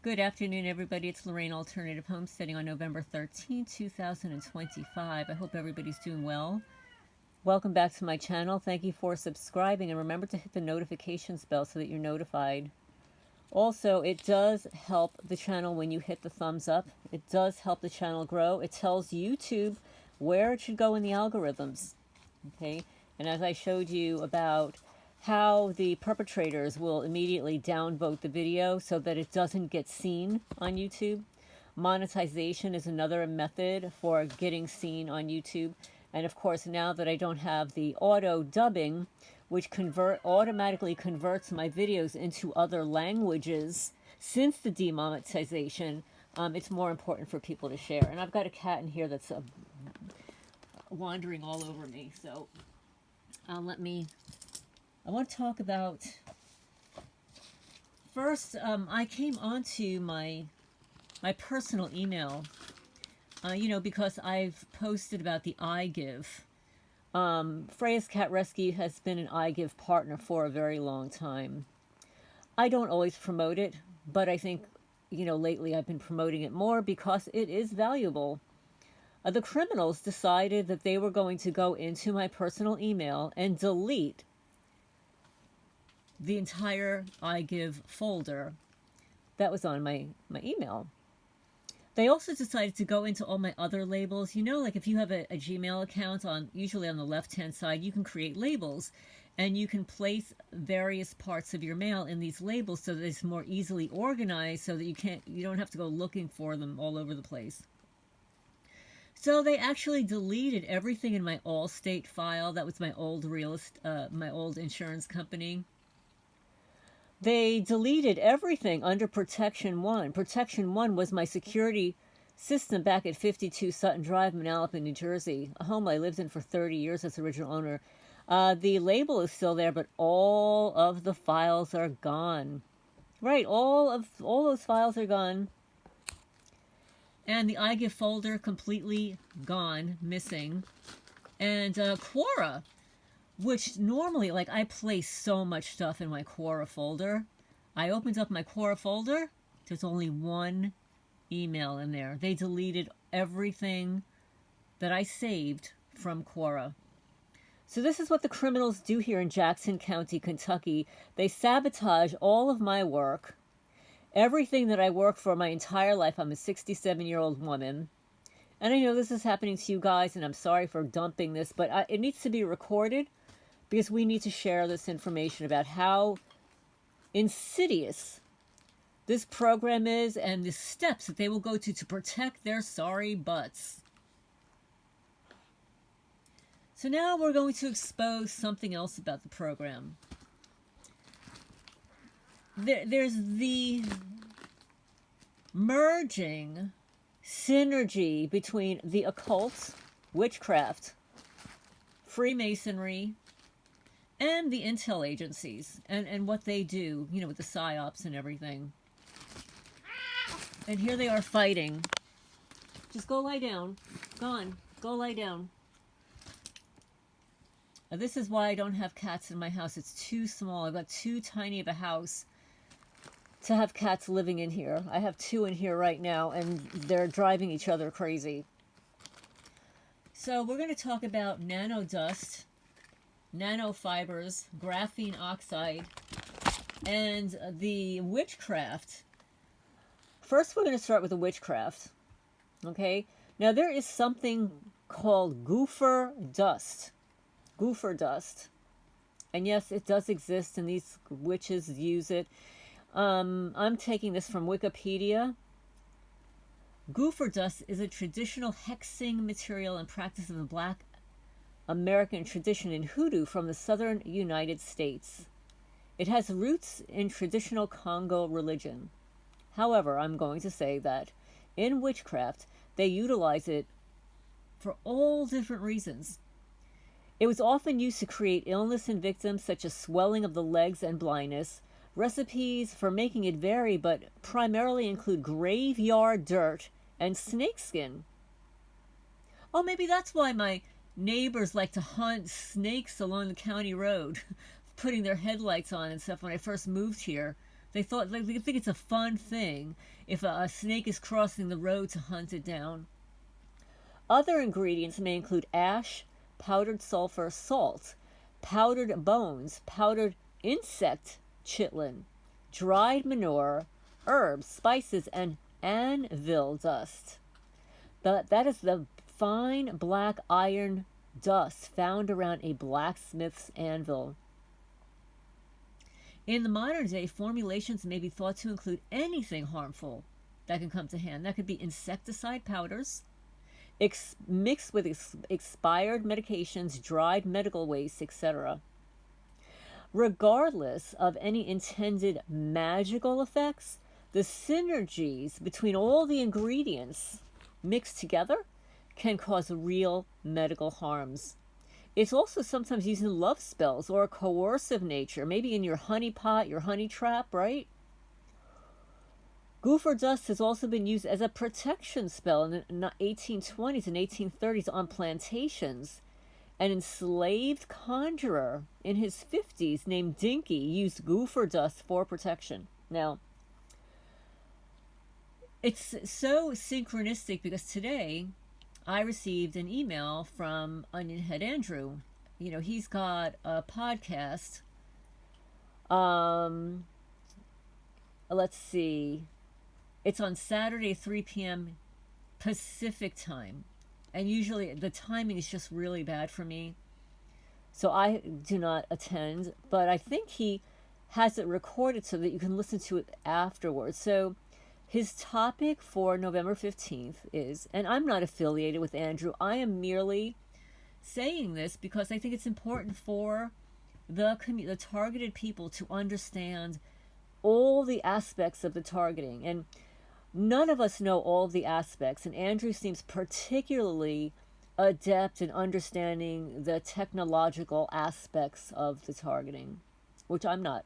Good afternoon, everybody. It's Lorraine Alternative Homesteading on November 13, 2025. I hope everybody's doing well. Welcome back to my channel. Thank you for subscribing, and remember to hit the notifications bell so that you're notified. Also, it does help the channel when you hit the thumbs up. It does help the channel grow. It tells YouTube where it should go in the algorithms. Okay, and as I showed you about how the perpetrators will immediately downvote the video so that it doesn't get seen on YouTube. Monetization is another method for getting seen on YouTube. And of course, now that I don't have the auto dubbing, which automatically converts my videos into other languages since the demonetization, it's more important for people to share. And I've got a cat in here that's wandering all over me, so I want to talk about, first, I came onto my personal email, because I've posted about the iGive. Freya's Cat Rescue has been an iGive partner for a very long time. I don't always promote it, but I think, lately I've been promoting it more because it is valuable. The criminals decided that they were going to go into my personal email and delete the entire iGive folder that was on my email. They also decided to go into all my other labels. Like if you have a Gmail account, usually on the left-hand side, you can create labels, and you can place various parts of your mail in these labels so that it's more easily organized, so that you don't have to go looking for them all over the place. So they actually deleted everything in my Allstate file. That was my old my old insurance company. They deleted everything under Protection 1. Protection 1 was my security system back at 52 Sutton Drive, Manalapan, New Jersey, a home I lived in for 30 years as original owner. The label is still there, but all of the files are gone. Right, all those files are gone. And the iGive folder completely gone, missing. And Quora, which normally, like, I place so much stuff in my Quora folder. I opened up my Quora folder. There's only one email in there. They deleted everything that I saved from Quora. So this is what the criminals do here in Jackson County, Kentucky. They sabotage all of my work. Everything that I work for my entire life. I'm a 67-year-old woman. And I know this is happening to you guys, and I'm sorry for dumping this, but it needs to be recorded, because we need to share this information about how insidious this program is and the steps that they will go to protect their sorry butts. So now we're going to expose something else about the program. There's the merging synergy between the occult, witchcraft, Freemasonry, and the intel agencies, and what they do, with the psyops and everything. And here they are fighting. Just go lie down. Gone. Go lie down. This is why I don't have cats in my house. It's too small. I've got too tiny of a house to have cats living in here. I have two in here right now, and they're driving each other crazy. So we're going to talk about nanodust, nanofibers, graphene oxide, and the witchcraft. First, we're going to start with the witchcraft. Okay? Now, there is something called goofer dust. Goofer dust. And yes, it does exist, and these witches use it. I'm taking this from Wikipedia. Goofer dust is a traditional hexing material and practice of the Black American tradition in hoodoo from the southern United States. It has roots in traditional Congo religion. However, I'm going to say that in witchcraft, they utilize it for all different reasons. It was often used to create illness in victims, such as swelling of the legs and blindness. Recipes for making it vary, but primarily include graveyard dirt and snakeskin. Oh, maybe that's why my neighbors like to hunt snakes along the county road, putting their headlights on and stuff when I first moved here. They think it's a fun thing if a snake is crossing the road to hunt it down. Other ingredients may include ash, powdered sulfur, salt, powdered bones, powdered insect chitlin, dried manure, herbs, spices, and anvil dust. That is the fine black iron dust found around a blacksmith's anvil. In the modern day, formulations may be thought to include anything harmful that can come to hand. That could be insecticide powders, mixed with expired medications, dried medical waste, etc. Regardless of any intended magical effects, the synergies between all the ingredients mixed together can cause real medical harms. It's also sometimes used in love spells or a coercive nature, maybe in your honey pot, your honey trap, right? Goofer dust has also been used as a protection spell in the 1820s and 1830s on plantations. An enslaved conjurer in his 50s named Dinky used goofer dust for protection. Now, it's so synchronistic because today I received an email from Onionhead Andrew. You know, he's got a podcast. Let's see. It's on Saturday, 3 p.m. Pacific time. And usually the timing is just really bad for me. So I do not attend. But I think he has it recorded so that you can listen to it afterwards. So his topic for November 15th is, and I'm not affiliated with Andrew, I am merely saying this because I think it's important for the targeted people to understand all the aspects of the targeting. And none of us know all of the aspects, and Andrew seems particularly adept in understanding the technological aspects of the targeting, which I'm not.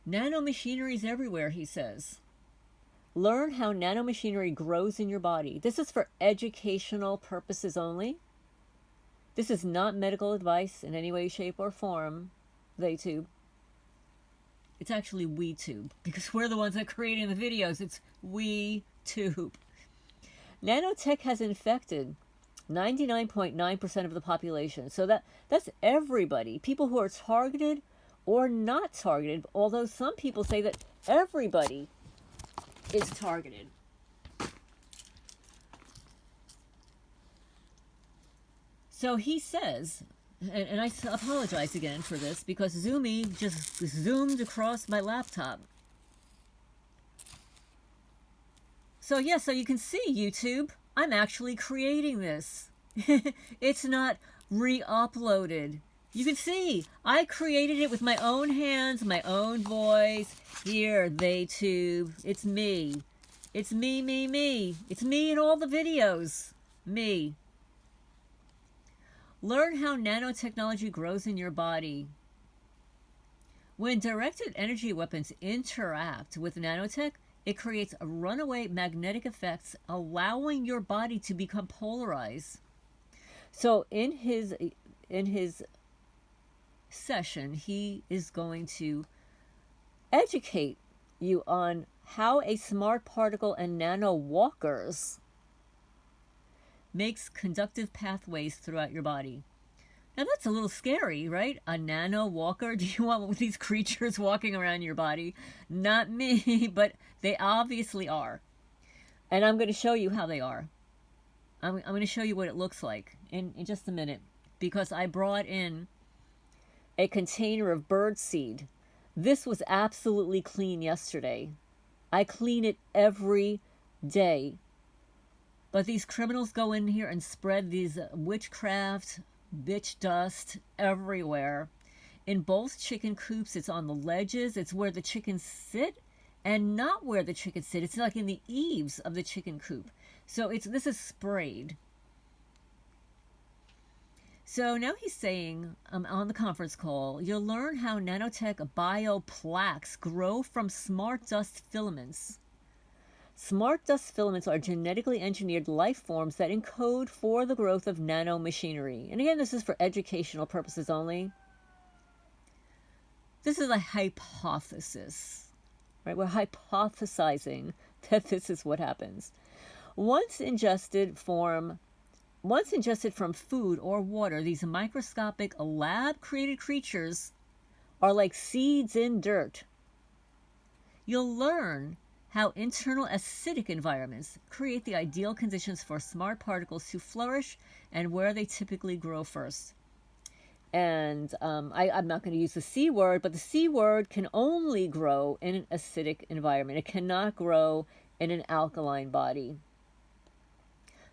Nanomachinery is everywhere, he says. Learn how nanomachinery grows in your body. This is for educational purposes only. This is not medical advice in any way, shape, or form. TheYTube. It's actually WeTube, because we're the ones that are creating the videos. It's WeTube. Nanotech has infected 99.9% of the population. So that's everybody. People who are targeted or not targeted, although some people say that everybody is targeted. So he says, and I apologize again for this because Zoomy just zoomed across my laptop. So yeah, so you can see, YouTube, I'm actually creating this. It's not re-uploaded. You can see, I created it with my own hands, my own voice. Here, TheYTube. It's me. It's me. It's me in all the videos. Me. Learn how nanotechnology grows in your body. When directed energy weapons interact with nanotech, it creates runaway magnetic effects, allowing your body to become polarized. So in his session, he is going to educate you on how a smart particle and nano walkers makes conductive pathways throughout your body. Now that's a little scary, right? A nano walker? Do you want these creatures walking around your body? Not me, but they obviously are. And I'm going to show you how they are. I'm going to show you what it looks like in just a minute, because I brought in a container of bird seed. This was absolutely clean yesterday. I clean it every day. But these criminals go in here and spread these witchcraft, bitch dust everywhere. In both chicken coops, it's on the ledges. It's where the chickens sit and not where the chickens sit. It's like in the eaves of the chicken coop. So this is sprayed. So now he's saying on the conference call, you'll learn how nanotech bioplaques grow from smart dust filaments. Smart dust filaments are genetically engineered life forms that encode for the growth of nanomachinery. And again, this is for educational purposes only. This is a hypothesis, right? We're hypothesizing that this is what happens. Once ingested from food or water, these microscopic lab-created creatures are like seeds in dirt. You'll learn how internal acidic environments create the ideal conditions for smart particles to flourish and where they typically grow first. And I'm not going to use the C word, but the C word can only grow in an acidic environment. It cannot grow in an alkaline body.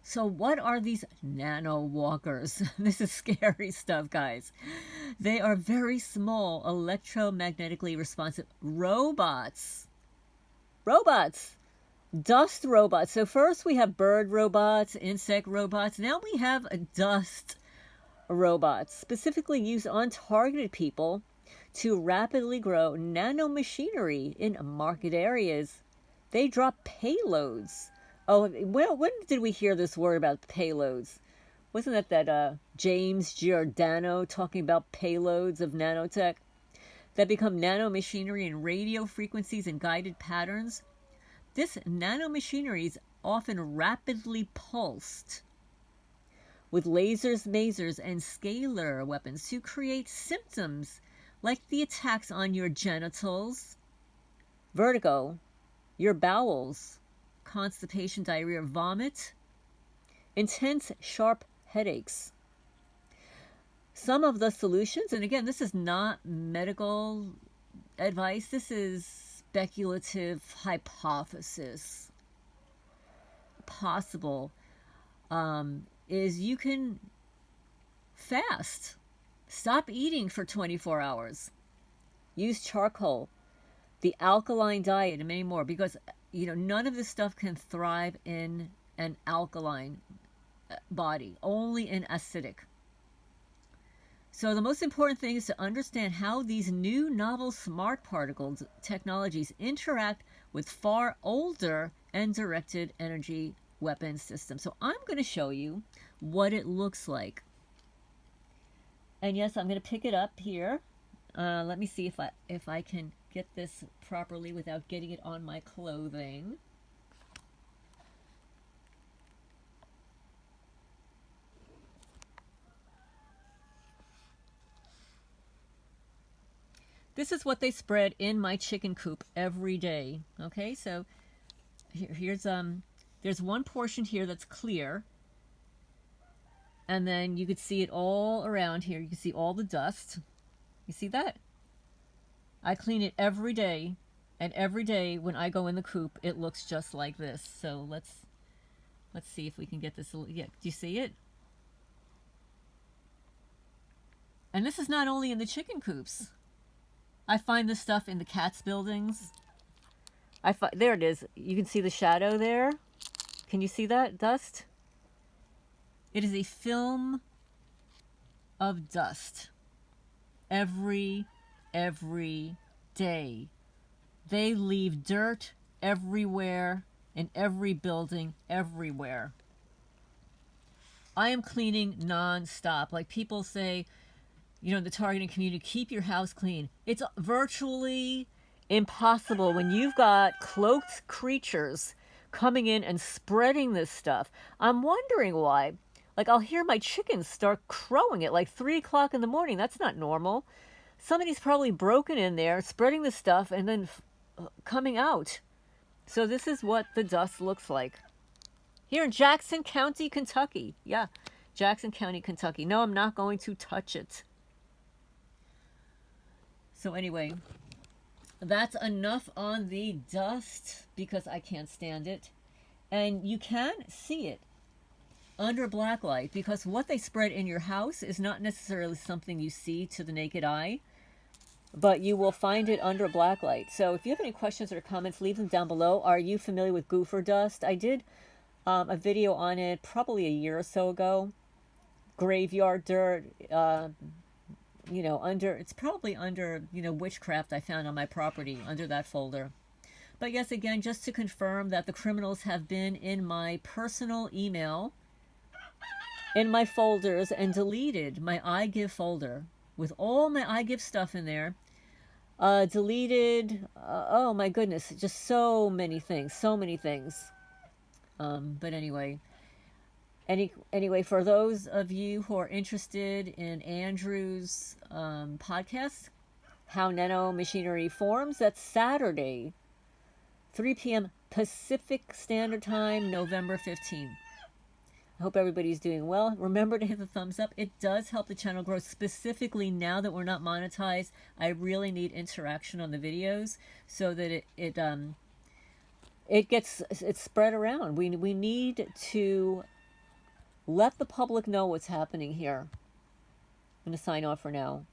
So what are these nano walkers? This is scary stuff, guys. They are very small, electromagnetically responsive robots. Dust robots. So first we have bird robots, insect robots. Now we have dust robots, specifically used on targeted people to rapidly grow nanomachinery in market areas. They drop payloads. Oh, well, when did we hear this word about payloads? Wasn't that James Giordano talking about payloads of nanotech that become nanomachinery in radio frequencies and guided patterns? This nanomachinery is often rapidly pulsed with lasers, masers, and scalar weapons to create symptoms like the attacks on your genitals, vertigo, your bowels, constipation, diarrhea, vomit, intense, sharp headaches. Some of the solutions, and again, this is not medical advice, this is speculative hypothesis. Possible is you can fast. Stop eating for 24 hours. Use charcoal, the alkaline diet, and many more, because none of this stuff can thrive in an alkaline body, only in acidic. So the most important thing is to understand how these new novel smart particles technologies interact with far older and directed energy weapon systems. So I'm going to show you what it looks like. And yes, I'm going to pick it up here. Let me see if I can get this properly without getting it on my clothing. This is what they spread in my chicken coop every day. Okay, so there's one portion here that's clear, and then you could see it all around here. You can see all the dust. You see that? I clean it every day, and every day when I go in the coop, it looks just like this. So let's see if we can get this. Yeah, do you see it? And this is not only in the chicken coops. I find this stuff in the cats' buildings. There it is. You can see the shadow there. Can you see that dust? It is a film of dust. Every day. They leave dirt everywhere, in every building, everywhere. I am cleaning non-stop. Like people say, the targeting community, keep your house clean. It's virtually impossible when you've got cloaked creatures coming in and spreading this stuff. I'm wondering why. Like, I'll hear my chickens start crowing at like 3 o'clock in the morning. That's not normal. Somebody's probably broken in there, spreading the stuff, and then coming out. So this is what the dust looks like. Here in Jackson County, Kentucky. Yeah, Jackson County, Kentucky. No, I'm not going to touch it. So anyway, that's enough on the dust because I can't stand it. And you can see it under black light because what they spread in your house is not necessarily something you see to the naked eye, but you will find it under black light. So if you have any questions or comments, leave them down below. Are you familiar with goofer dust? I did a video on it probably a year or so ago. Graveyard dirt, it's probably under, witchcraft I found on my property, under that folder. But yes, again, just to confirm that the criminals have been in my personal email, in my folders, and deleted my iGive folder with all my iGive stuff in there. Deleted. Oh my goodness, just so many things, so many things. But anyway, for those of you who are interested in Andrew's podcast, How Nano Machinery Forms, that's Saturday, 3 p.m. Pacific Standard Time, November 15th. I hope everybody's doing well. Remember to hit the thumbs up. It does help the channel grow. Specifically now that we're not monetized, I really need interaction on the videos so that it's spread around. We need to let the public know what's happening here. I'm going to sign off for now.